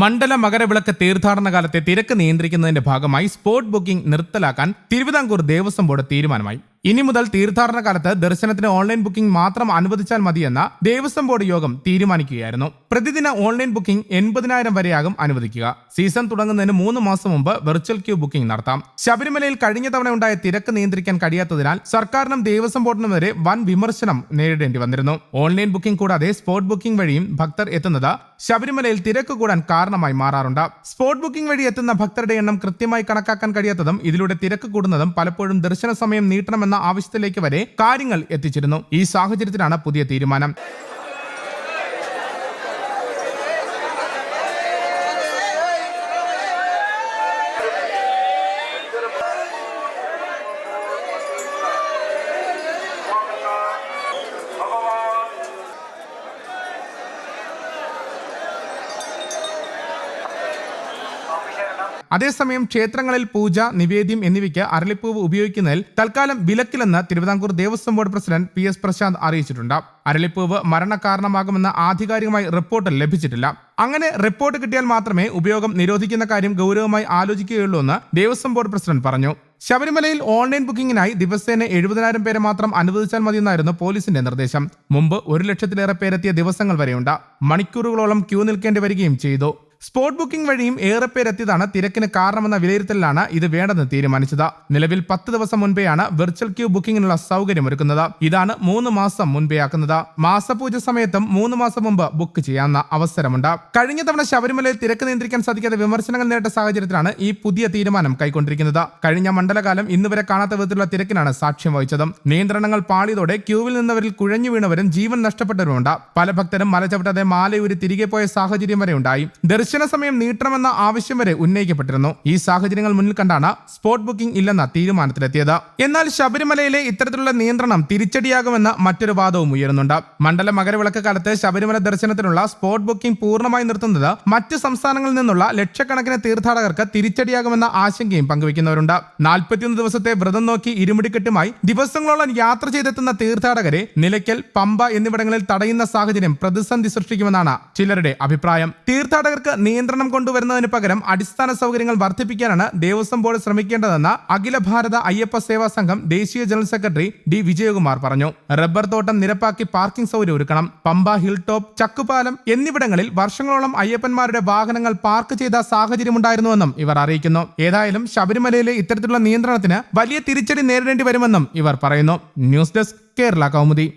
മണ്ഡല മകരവിളക്ക് തീർത്ഥാടന കാലത്തെ തിരക്ക് നിയന്ത്രിക്കുന്നതിന്റെ ഭാഗമായി സ്പോട്ട് ബുക്കിംഗ് നിർത്തലാക്കാൻ തിരുവിതാംകൂർ ദേവസ്വം ബോർഡ് തീരുമാനമായി. ഇനി മുതൽ തീർത്ഥാടന കാലത്ത് ദർശനത്തിന് ഓൺലൈൻ ബുക്കിംഗ് മാത്രം അനുവദിച്ചാൽ മതിയെന്ന ദേവസ്വം ബോർഡ് യോഗം തീരുമാനിക്കുകയായിരുന്നു. പ്രതിദിന ഓൺലൈൻ ബുക്കിംഗ് 80,000 വരെയാകും അനുവദിക്കുക. സീസൺ തുടങ്ങുന്നതിന് 3 മാസം മുമ്പ് വെർച്വൽ ക്യൂ ബുക്കിംഗ് നടത്താം. ശബരിമലയിൽ കഴിഞ്ഞ തവണ ഉണ്ടായ തിരക്ക് നിയന്ത്രിക്കാൻ കഴിയാത്തതിനാൽ സർക്കാരിനും ദേവസ്വം ബോർഡിനും വരെ വൻ വിമർശനം നേരിടേണ്ടി വന്നിരുന്നു. ഓൺലൈൻ ബുക്കിംഗ് കൂടാതെ സ്പോട്ട് ബുക്കിംഗ് വഴിയും ഭക്തർ എത്തുന്നത് ശബരിമലയിൽ തിരക്ക് കൂടാൻ കാരണമായി മാറാറുണ്ട്. സ്പോട്ട് ബുക്കിംഗ് വഴി എത്തുന്ന ഭക്തരുടെ എണ്ണം കൃത്യമായി കണക്കാക്കാൻ കഴിയാത്തതും ഇതിലൂടെ തിരക്ക് കൂടുന്നതും പലപ്പോഴും ദർശന സമയം നീട്ടണമെന്ന ആവശ്യത്തിലേക്ക് വരെ കാര്യങ്ങൾ എത്തിച്ചിരുന്നു. ഈ സാഹചര്യത്തിലാണ് പുതിയ തീരുമാനം. അതേസമയം ക്ഷേത്രങ്ങളിൽ പൂജ, നിവേദ്യം എന്നിവയ്ക്ക് അരളിപ്പൂവ് ഉപയോഗിക്കുന്നതിൽ തൽക്കാലം വിലക്കില്ലെന്ന് Thiruvithamkoor Devaswom board president PS Prasanth അറിയിച്ചിട്ടുണ്ട്. അരളിപ്പൂവ് മരണകാരണമാകുമെന്ന് ആധികാരികമായി റിപ്പോർട്ട് ലഭിച്ചിട്ടില്ല. അങ്ങനെ റിപ്പോർട്ട് കിട്ടിയാൽ മാത്രമേ ഉപയോഗം നിരോധിക്കുന്ന കാര്യം ഗൗരവമായി ആലോചിക്കുകയുള്ളൂ എന്ന് ദേവസ്വം ബോർഡ് പ്രസിഡന്റ് പറഞ്ഞു. ശബരിമലയിൽ ഓൺലൈൻ ബുക്കിംഗിനായി ദിവസേന 70,000 പേരെ മാത്രം അനുവദിച്ചാൽ മതിയെന്നായിരുന്നു പോലീസിന്റെ നിർദ്ദേശം. മുമ്പ് 1,00,000-ലേറെ പേരെത്തിയ ദിവസങ്ങൾ വരെയുണ്ട്. മണിക്കൂറുകളോളം ക്യൂ നിൽക്കേണ്ടി വരികയും ചെയ്തു. സ്പോട്ട് ബുക്കിംഗ് വഴിയും ഏറെ പേരെത്തിയതാണ് തിരക്കിന് കാരണമെന്ന വിലയിരുത്തലിലാണ് ഇത് വേണ്ടെന്ന് തീരുമാനിച്ചത്. നിലവിൽ 10 ദിവസം മുൻപെയാണ് വെർച്വൽ ക്യൂ ബുക്കിംഗിനുള്ള സൗകര്യം ഒരുക്കുന്നത്. ഇതാണ് 3 മാസം മുൻപെയാക്കുന്നത്. മാസപൂജ സമയത്തും 3 മാസം മുമ്പ് ബുക്ക് ചെയ്യാവുന്ന അവസരമുണ്ട്. കഴിഞ്ഞ തവണ ശബരിമലയിൽ തിരക്ക് നിയന്ത്രിക്കാൻ സാധിക്കാതെ വിമർശനങ്ങൾ നേരിട്ട സാഹചര്യത്തിലാണ് ഈ പുതിയ തീരുമാനം കൈക്കൊണ്ടിരിക്കുന്നത്. കഴിഞ്ഞ മണ്ഡലകാലം ഇന്നുവരെ കാണാത്ത വിധത്തിലുള്ള തിരക്കിനാണ് സാക്ഷ്യം വഹിച്ചതും. നിയന്ത്രണങ്ങൾ പാളിയതോടെ ക്യൂവിൽ നിന്നവരിൽ കുഴഞ്ഞു വീണവരും ജീവൻ നഷ്ടപ്പെട്ടവരുമുണ്ട്. പല ഭക്തരും മല ചവിട്ടാതെ മാലയൂരി തിരികെ പോയ സാഹചര്യം വരെ ഉണ്ടായി. ദർശന സമയം നീട്ടണമെന്ന ആവശ്യം വരെ ഉന്നയിക്കപ്പെട്ടിരുന്നു. ഈ സാഹചര്യങ്ങൾ മുന്നിൽ കണ്ടാണ് സ്പോട്ട് ബുക്കിംഗ് ഇല്ലെന്ന തീരുമാനത്തിലെത്തിയത്. എന്നാൽ ശബരിമലയിലെ ഇത്തരത്തിലുള്ള നിയന്ത്രണം തിരിച്ചടിയാകുമെന്ന് മറ്റൊരു വാദവും ഉയരുന്നുണ്ട്. മണ്ഡല മകരവിളക്ക് കാലത്ത് ശബരിമല ദർശനത്തിനുള്ള സ്പോട്ട് ബുക്കിംഗ് പൂർണ്ണമായി നിർത്തുന്നത് മറ്റ് സംസ്ഥാനങ്ങളിൽ നിന്നുള്ള ലക്ഷക്കണക്കിന് തീർത്ഥാടകർക്ക് തിരിച്ചടിയാകുമെന്ന ആശങ്കയും പങ്കുവയ്ക്കുന്നവരുണ്ട്. 41 ദിവസത്തെ വ്രതം നോക്കി ഇരുമുടിക്കെട്ടുമായി ദിവസങ്ങളോളം യാത്ര ചെയ്തെത്തുന്ന തീർത്ഥാടകരെ നിലയ്ക്കൽ, പമ്പ എന്നിവിടങ്ങളിൽ തടയുന്ന സാഹചര്യം പ്രതിസന്ധി സൃഷ്ടിക്കുമെന്നാണ് ചിലരുടെ അഭിപ്രായം. തീർത്ഥാടകർക്ക് നിയന്ത്രണം കൊണ്ടുവരുന്നതിന് പകരം അടിസ്ഥാന സൗകര്യങ്ങൾ വർദ്ധിപ്പിക്കാനാണ് ദേവസ്വം ബോർഡ് ശ്രമിക്കേണ്ടതെന്ന് അഖില ഭാരത അയ്യപ്പ സേവാ സംഘം ദേശീയ ജനറൽ സെക്രട്ടറി D. വിജയകുമാർ പറഞ്ഞു. റബ്ബർ തോട്ടം നിരപ്പാക്കി പാർക്കിംഗ് സൗകര്യം ഒരുക്കണം. പമ്പ, ഹിൽ ടോപ്പ്, ചക്കുപാലം എന്നിവിടങ്ങളിൽ വർഷങ്ങളോളം അയ്യപ്പന്മാരുടെ വാഹനങ്ങൾ പാർക്ക് ചെയ്ത സാഹചര്യമുണ്ടായിരുന്നുവെന്നും ഇവർ അറിയിക്കുന്നു. ഏതായാലും ശബരിമലയിലെ ഇത്തരത്തിലുള്ള നിയന്ത്രണത്തിന് വലിയ തിരിച്ചടി നേരിടേണ്ടി വരുമെന്നും ഇവർ പറയുന്നു. News desk, Kerala Kaumudi.